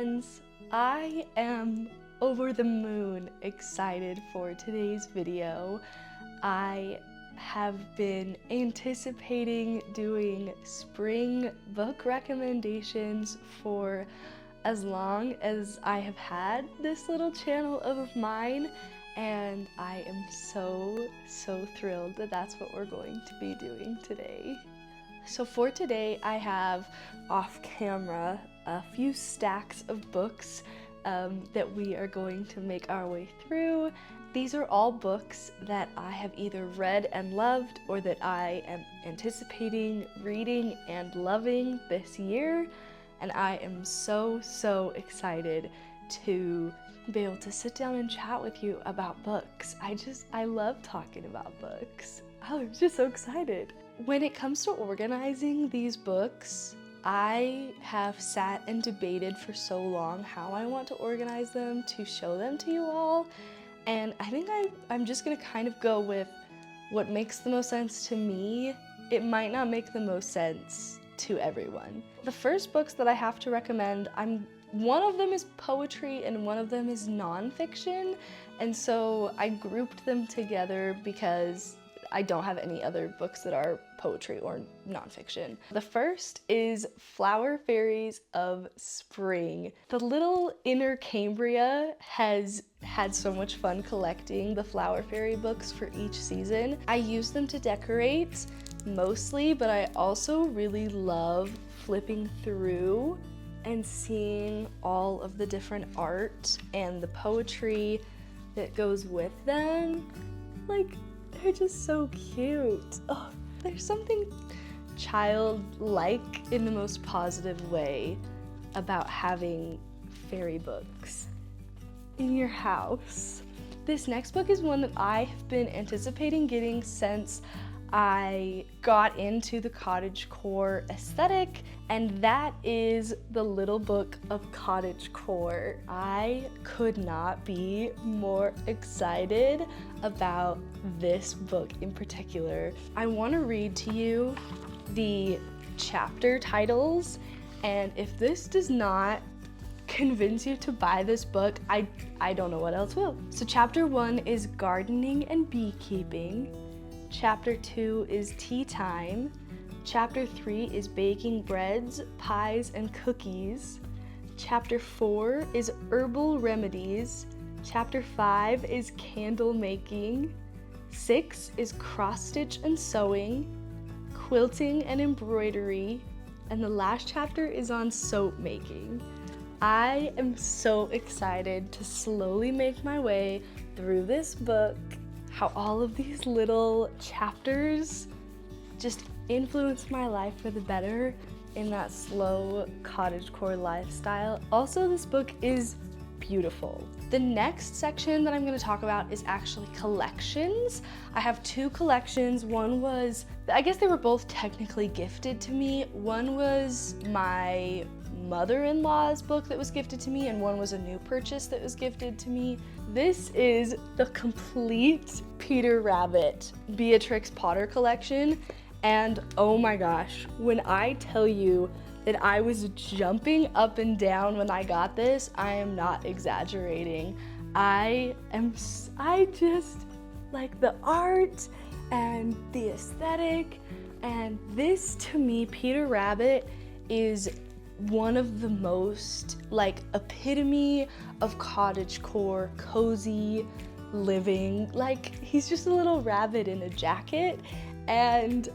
friends, I am over the moon excited for today's video. I have been anticipating doing spring book recommendations for as long as I have had this little channel of mine, and I am so thrilled that that's what we're going to be doing today. So for today, I have off camera a few stacks of books that we are going to make our way through. These are all books that I have either read and loved or that I am anticipating reading and loving this year, and I am so excited to be able to sit down and chat with you about books. I love talking about books. I'm just so excited. When it comes to organizing these books, I have sat and debated for so long how I want to organize them to show them to you all, and I think I'm just gonna kind of go with what makes the most sense to me. It might not make the most sense to everyone. The first books that I have to recommend, one of them is poetry and one of them is nonfiction, and so I grouped them together because I don't have any other books that are poetry or nonfiction. The first is Flower Fairies of Spring. The little inner Cambria has had so much fun collecting the Flower Fairy books for each season. I use them to decorate mostly, but I also really love flipping through and seeing all of the different art and the poetry that goes with them. Like, they're just so cute. Oh, there's something childlike in the most positive way about having fairy books in your house. This next book is one that I have been anticipating getting since I got into the cottagecore aesthetic, and that is The Little Book of Cottagecore. I could not be more excited about this book in particular. I want to read to you the chapter titles, and if this does not convince you to buy this book, I don't know what else will. So chapter 1 is Gardening and Beekeeping. Chapter 2 is Tea Time. Chapter 3 is Baking Breads, Pies, and Cookies. Chapter 4 is Herbal Remedies. Chapter 5 is Candle Making. 6 is Cross Stitch and Sewing, Quilting and Embroidery, and the last chapter is on soap making. I am so excited to slowly make my way through this book, how all of these little chapters just influence my life for the better in that slow cottagecore lifestyle. Also, this book is beautiful. The next section that I'm going to talk about is actually collections. I have two collections. One was, I guess they were both technically gifted to me. One was my mother-in-law's book that was gifted to me, and one was a new purchase that was gifted to me. This is the complete Peter Rabbit Beatrix Potter collection, and oh my gosh, when I tell you that I was jumping up and down when I got this, I am not exaggerating. I just like the art and the aesthetic, and this to me, Peter Rabbit is one of the most like epitome of cottagecore, cozy living. Like, he's just a little rabbit in a jacket, and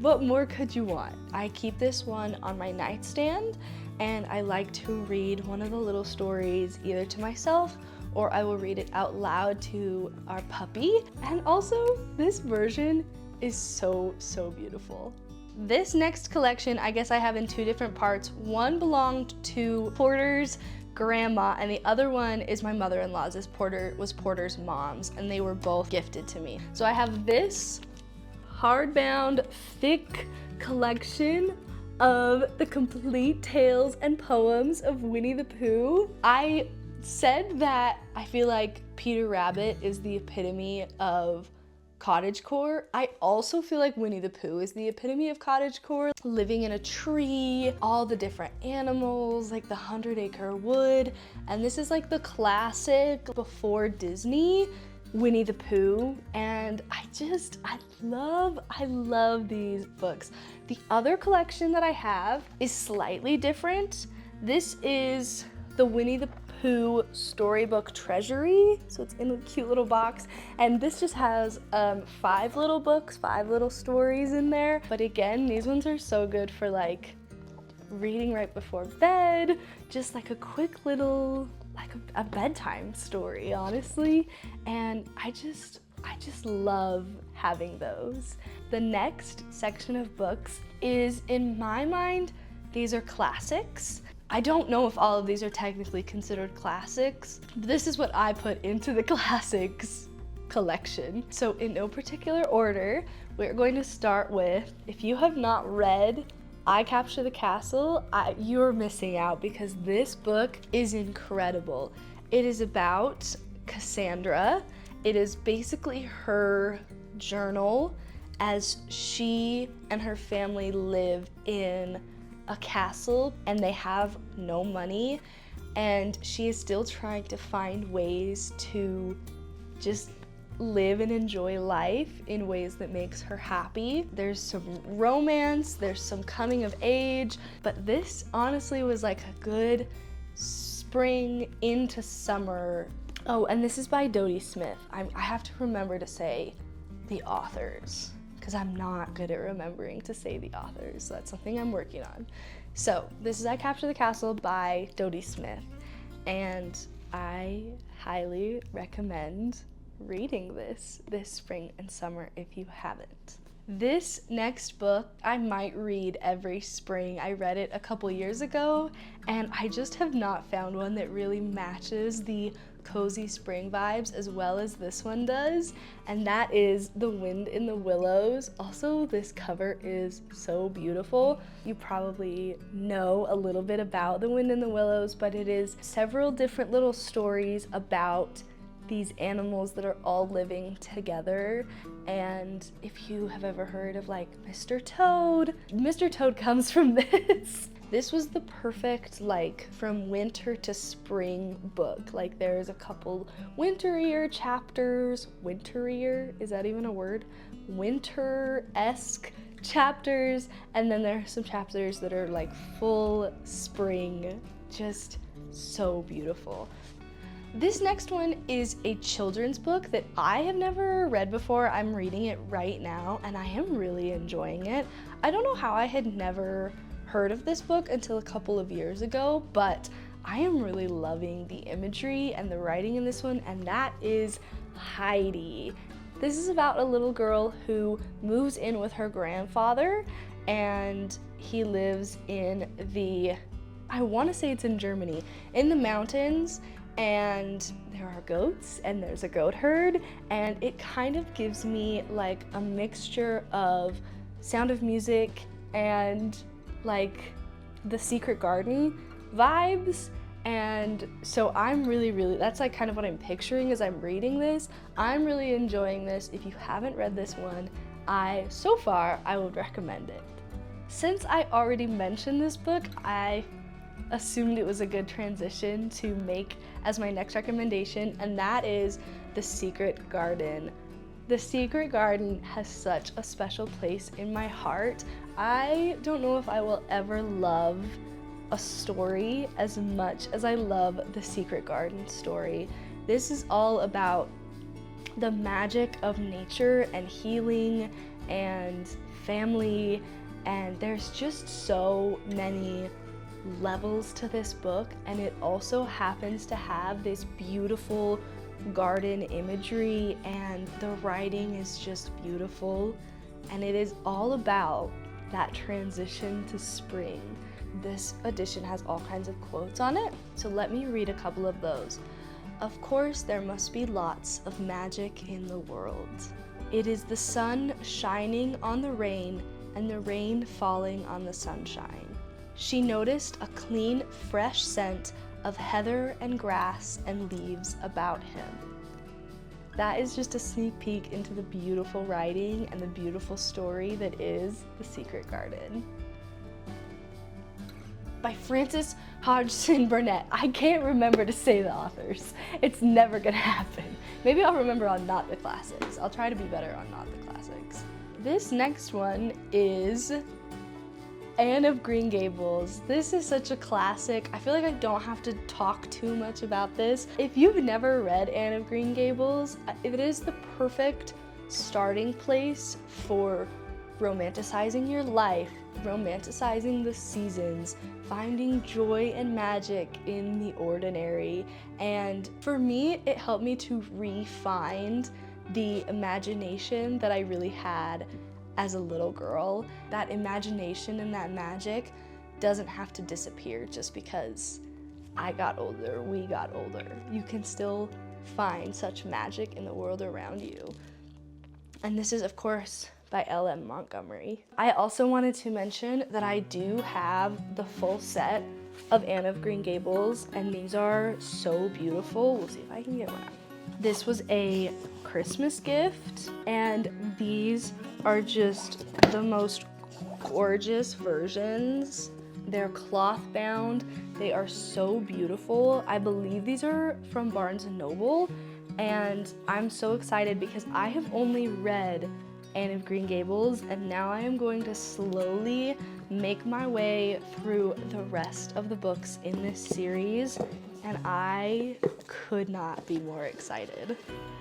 what more could you want? I keep this one on my nightstand, and I like to read one of the little stories either to myself or I will read it out loud to our puppy. And also, this version is so beautiful. This next collection, I guess I have in two different parts. One belonged to Porter's grandma, and the other one is my mother-in-law's. This was Porter's mom's, and they were both gifted to me. So I have this hardbound, thick collection of the complete tales and poems of Winnie the Pooh. I said that I feel like Peter Rabbit is the epitome of Cottagecore. I also feel like Winnie the Pooh is the epitome of cottagecore. Living in a tree, all the different animals, like the 100-acre wood. And this is like the classic before Disney Winnie the Pooh. And I love these books. The other collection that I have is slightly different. This is the Winnie the Pooh Storybook Treasury. So it's in a cute little box. And this just has 5 little books, 5 little stories in there. But again, these ones are so good for like reading right before bed. Just like a quick little, like a bedtime story, honestly. And I just love having those. The next section of books is, in my mind, these are classics. I don't know if all of these are technically considered classics, but this is what I put into the classics collection. So in no particular order, we're going to start with, if you have not read I Capture the Castle, you're missing out, because this book is incredible. It is about Cassandra. It is basically her journal as she and her family live in a castle and they have no money, and she is still trying to find ways to just live and enjoy life in ways that makes her happy. There's some romance, there's some coming of age, but this honestly was like a good spring into summer. Oh, and this is by Dodie Smith. I have to remember to say the authors, because I'm not good at remembering to say the authors. So that's something I'm working on. So this is I Capture the Castle by Dodie Smith, and I highly recommend reading this spring and summer if you haven't. This next book I might read every spring. I read it a couple years ago, and I just have not found one that really matches the cozy spring vibes as well as this one does, and that is The Wind in the Willows. Also, this cover is so beautiful. You probably know a little bit about The Wind in the Willows, but it is several different little stories about these animals that are all living together. And if you have ever heard of like Mr. Toad comes from this. This was the perfect like from winter to spring book. Like there's a couple winterier chapters. Winterier, is that even a word? Winter-esque chapters, and then there are some chapters that are like full spring. Just so beautiful. This next one is a children's book that I have never read before. I'm reading it right now and I am really enjoying it. I don't know how I had never heard of this book until a couple of years ago, but I am really loving the imagery and the writing in this one, and that is Heidi. This is about a little girl who moves in with her grandfather, and he lives in I want to say it's in Germany, in the mountains, and there are goats and there's a goat herd, and it kind of gives me like a mixture of Sound of Music and like The Secret Garden vibes. And so I'm really, that's like kind of what I'm picturing as I'm reading this. I'm really enjoying this. If you haven't read this one, so far I would recommend it. Since I already mentioned this book, I assumed it was a good transition to make as my next recommendation, and that is The Secret Garden. The Secret Garden has such a special place in my heart. I don't know if I will ever love a story as much as I love The Secret Garden story. This is all about the magic of nature and healing and family, and there's just so many levels to this book, and it also happens to have this beautiful garden imagery, and the writing is just beautiful, and it is all about that transition to spring. This edition has all kinds of quotes on it, so let me read a couple of those. Of course, there must be lots of magic in the world. It is the sun shining on the rain and the rain falling on the sunshine. She noticed a clean, fresh scent of heather and grass and leaves about him. that is just a sneak peek into the beautiful writing and the beautiful story that is The Secret Garden by Frances Hodgson Burnett. I can't remember to say the authors. It's never gonna happen. Maybe I'll remember on Not the Classics. I'll try to be better on Not the Classics. This next one is Anne of Green Gables. This is such a classic. I feel like I don't have to talk too much about this. If you've never read Anne of Green Gables, it is the perfect starting place for romanticizing your life, romanticizing the seasons, finding joy and magic in the ordinary. And for me, it helped me to re-find the imagination that I really had as a little girl. That imagination and that magic doesn't have to disappear just because I got older, we got older. You can still find such magic in the world around you. And this is, of course, by L.M. Montgomery. I also wanted to mention that I do have the full set of Anne of Green Gables, and these are so beautiful. We'll see if I can get one out. This was a Christmas gift, and these are just the most gorgeous versions. They're cloth bound. They are so beautiful. I believe these are from Barnes & Noble, and I'm so excited because I have only read Anne of Green Gables, and now I am going to slowly make my way through the rest of the books in this series, and I could not be more excited.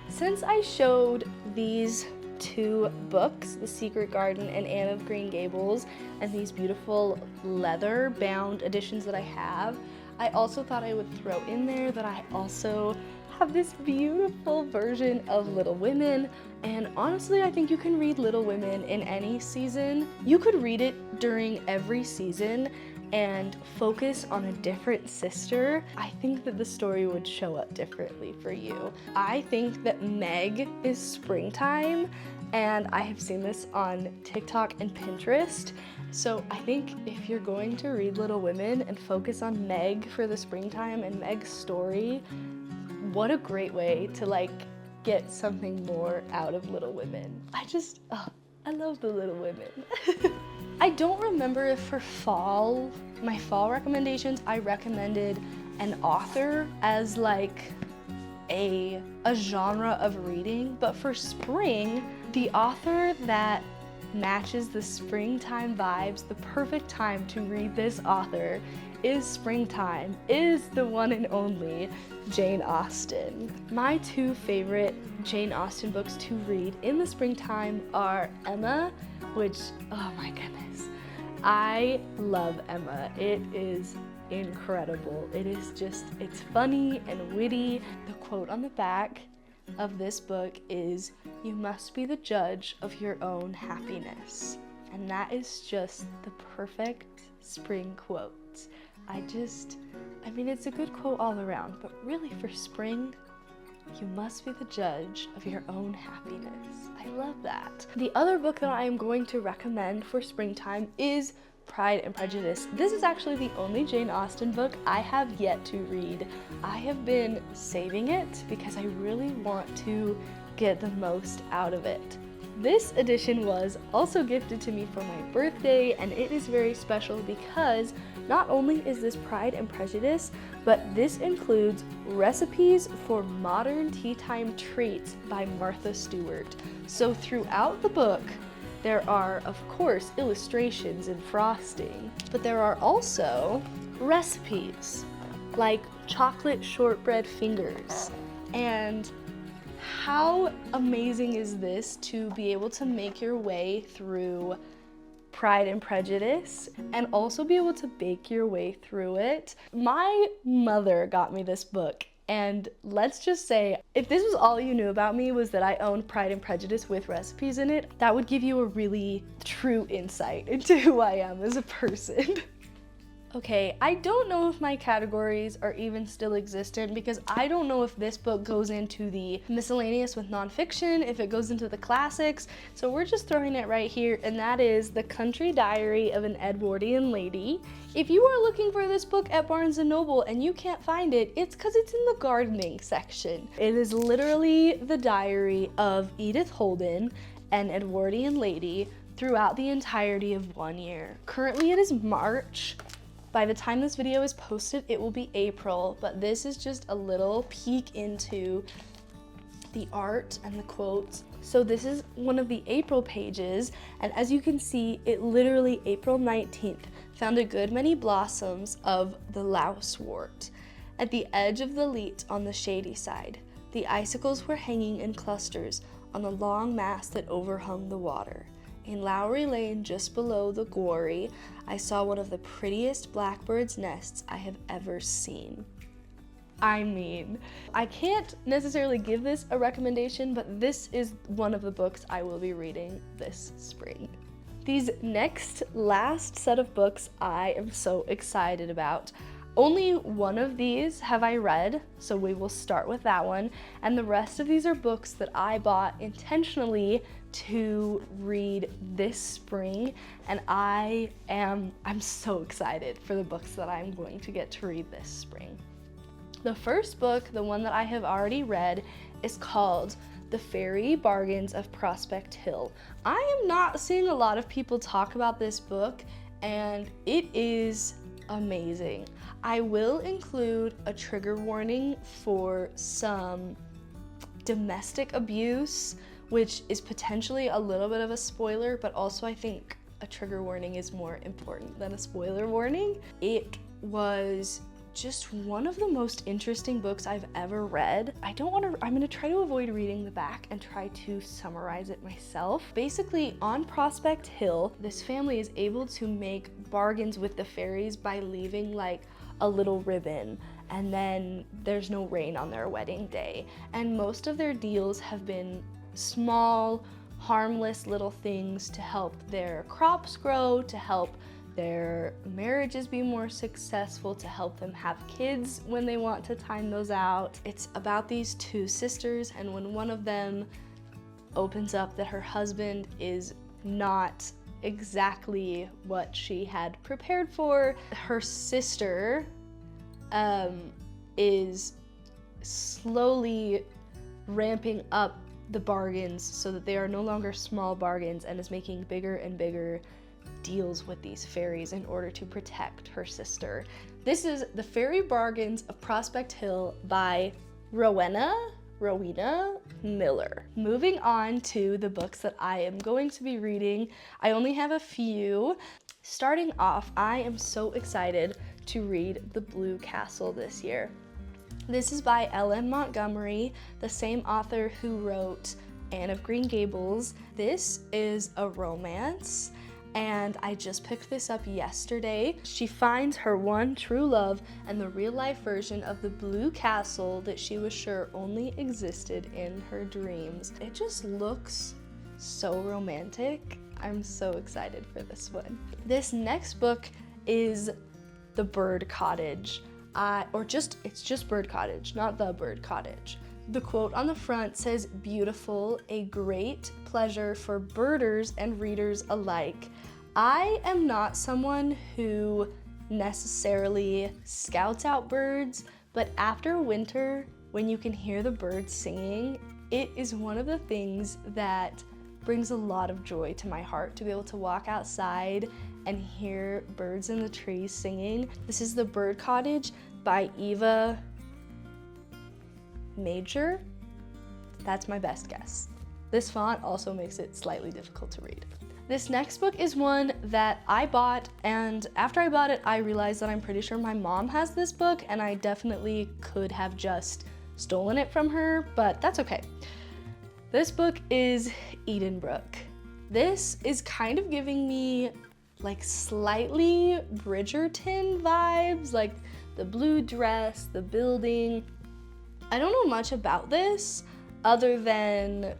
Since I showed these two books, The Secret Garden and Anne of Green Gables, and these beautiful leather bound editions that I have, I also thought I would throw in there that I also have this beautiful version of Little Women. And honestly, I think you can read Little Women in any season. You could read it during every season and focus on a different sister. I think that the story would show up differently for you. I think that Meg is springtime, and I have seen this on TikTok and Pinterest. So I think if you're going to read Little Women and focus on Meg for the springtime and Meg's story, what a great way to get something more out of Little Women. I love the Little Women. I don't remember if for fall, my fall recommendations, I recommended an author as a genre of reading, but for spring, the author that matches the springtime vibes, the perfect time to read this author is springtime, is the one and only Jane Austen. My two favorite Jane Austen books to read in the springtime are Emma, which, oh my goodness, I love Emma. It is incredible. It is just, it's funny and witty. The quote on the back of this book is, "You must be the judge of your own happiness." And that is just the perfect spring quote. I mean, it's a good quote all around, but really for spring, you must be the judge of your own happiness. I love that. The other book that I am going to recommend for springtime is Pride and Prejudice. This is actually the only Jane Austen book I have yet to read. I have been saving it because I really want to get the most out of it. This edition was also gifted to me for my birthday, and it is very special because not only is this Pride and Prejudice, but this includes recipes for modern tea time treats by Martha Stewart. So throughout the book, there are, of course, illustrations and frosting, but there are also recipes like chocolate shortbread fingers. And how amazing is this to be able to make your way through Pride and Prejudice and also be able to bake your way through it. My mother got me this book, and let's just say, if this was all you knew about me was that I owned Pride and Prejudice with recipes in it, that would give you a really true insight into who I am as a person. Okay, I don't know if my categories are even still existent because I don't know if this book goes into the miscellaneous with nonfiction, if it goes into the classics, so we're just throwing it right here, and that is The Country Diary of an Edwardian Lady. If you are looking for this book at Barnes & Noble and you can't find it, it's because it's in the gardening section. It is literally the diary of Edith Holden, an Edwardian lady, throughout the entirety of 1 year. Currently it is March. By the time this video is posted, it will be April, but this is just a little peek into the art and the quotes. So this is one of the April pages, and as you can see, it literally, April 19th, found a good many blossoms of the lousewort at the edge of the leat on the shady side. The icicles were hanging in clusters on the long mast that overhung the water. In Lowry Lane, just below the quarry, I saw one of the prettiest blackbird's nests I have ever seen. I mean, I can't necessarily give this a recommendation, but this is one of the books I will be reading this spring. These last set of books I am so excited about. Only one of these have I read, so we will start with that one, and the rest of these are books that I bought intentionally to read this spring, and I'm so excited for the books that I'm going to get to read this spring. The first book, the one that I have already read, is called The Fairy Bargains of Prospect Hill. I am not seeing a lot of people talk about this book, and it is amazing. I will include a trigger warning for some domestic abuse, which is potentially a little bit of a spoiler, but also I think a trigger warning is more important than a spoiler warning. It was just one of the most interesting books I've ever read. I'm gonna try to avoid reading the back and try to summarize it myself. Basically, on Prospect Hill, this family is able to make bargains with the fairies by leaving like a little ribbon, and then there's no rain on their wedding day. And most of their deals have been small, harmless little things to help their crops grow, to help their marriages be more successful, to help them have kids when they want to time those out. It's about these two sisters, and when one of them opens up that her husband is not exactly what she had prepared for, her sister is slowly ramping up the bargains so that they are no longer small bargains, and is making bigger and bigger deals with these fairies in order to protect her sister. This is The Fairy Bargains of Prospect Hill by Rowena Miller. Moving on to the books that I am going to be reading. I only have a few. Starting off, I am so excited to read The Blue Castle this year. This is by L.M. Montgomery, the same author who wrote Anne of Green Gables. This is a romance, and I just picked this up yesterday. She finds her one true love and the real-life version of the blue castle that she was sure only existed in her dreams. It just looks so romantic. I'm so excited for this one. This next book is The Bird Cottage. It's just Bird Cottage, not The Bird Cottage. The quote on the front says, "Beautiful, a great pleasure for birders and readers alike." I am not someone who necessarily scouts out birds, but after winter, when you can hear the birds singing, it is one of the things that brings a lot of joy to my heart to be able to walk outside and hear birds in the trees singing. This is The Bird Cottage by Eva Major. That's my best guess. This font also makes it slightly difficult to read. This next book is one that I bought, and after I bought it, I realized that I'm pretty sure my mom has this book, and I definitely could have just stolen it from her, but that's okay. This book is Eden Brook. This is kind of giving me like slightly Bridgerton vibes, like the blue dress, the building. I don't know much about this other than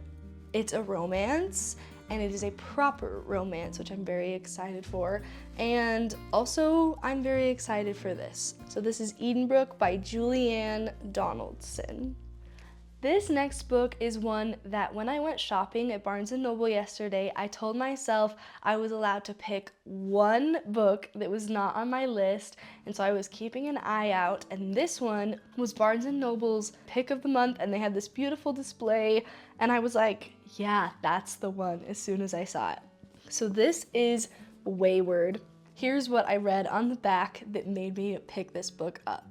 it's a romance, and it is a proper romance, which I'm very excited for. And also, I'm very excited for this. So this is Brook by Julianne Donaldson. This next book is one that when I went shopping at Barnes & Noble yesterday, I told myself I was allowed to pick one book that was not on my list, and so I was keeping an eye out, and this one was Barnes & Noble's pick of the month, and they had this beautiful display, and I was like, yeah, that's the one as soon as I saw it. So this is Wayward. Here's what I read on the back that made me pick this book up.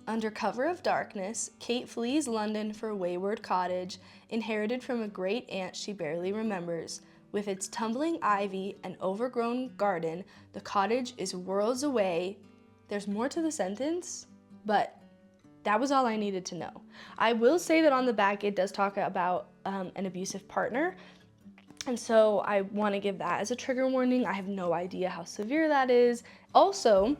Under cover of darkness, Kate flees London for Wayward Cottage, inherited from a great aunt she barely remembers. With its tumbling ivy and overgrown garden, the cottage is worlds away. There's more to the sentence, but that was all I needed to know. I will say that on the back it does talk about an abusive partner, and so I want to give that as a trigger warning. I have no idea how severe that is. Also,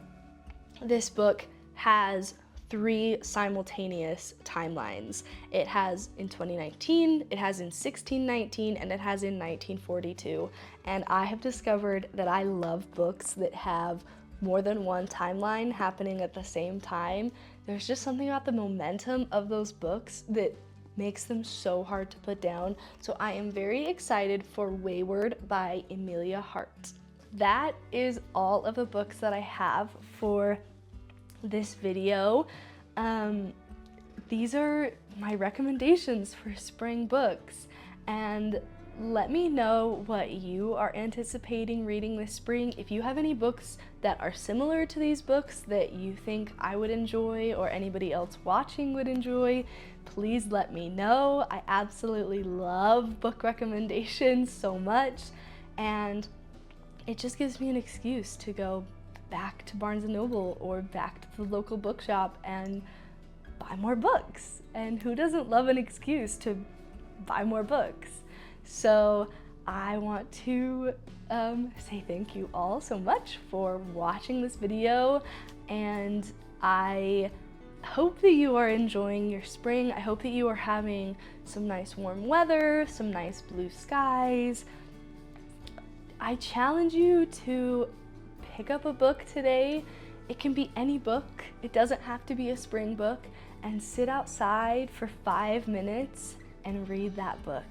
this book has 3 simultaneous timelines. It has in 2019, it has in 1619, and it has in 1942. And I have discovered that I love books that have more than one timeline happening at the same time. There's just something about the momentum of those books that makes them so hard to put down. So I am very excited for Wayward by Amelia Hart. That is all of the books that I have for this video. These are my recommendations for spring books, and let me know what you are anticipating reading this spring. If you have any books that are similar to these books that you think I would enjoy or anybody else watching would enjoy, please let me know. I absolutely love book recommendations so much, and it just gives me an excuse to go back to Barnes & Noble or back to the local bookshop and buy more books. And who doesn't love an excuse to buy more books? So I want to say thank you all so much for watching this video, and I hope that you are enjoying your spring. I hope that you are having some nice warm weather, some nice blue skies. I challenge you to pick up a book today. It can be any book. It doesn't have to be a spring book, and sit outside for 5 minutes and read that book.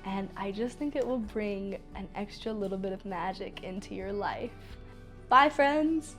And I just think it will bring an extra little bit of magic into your life. Bye, friends.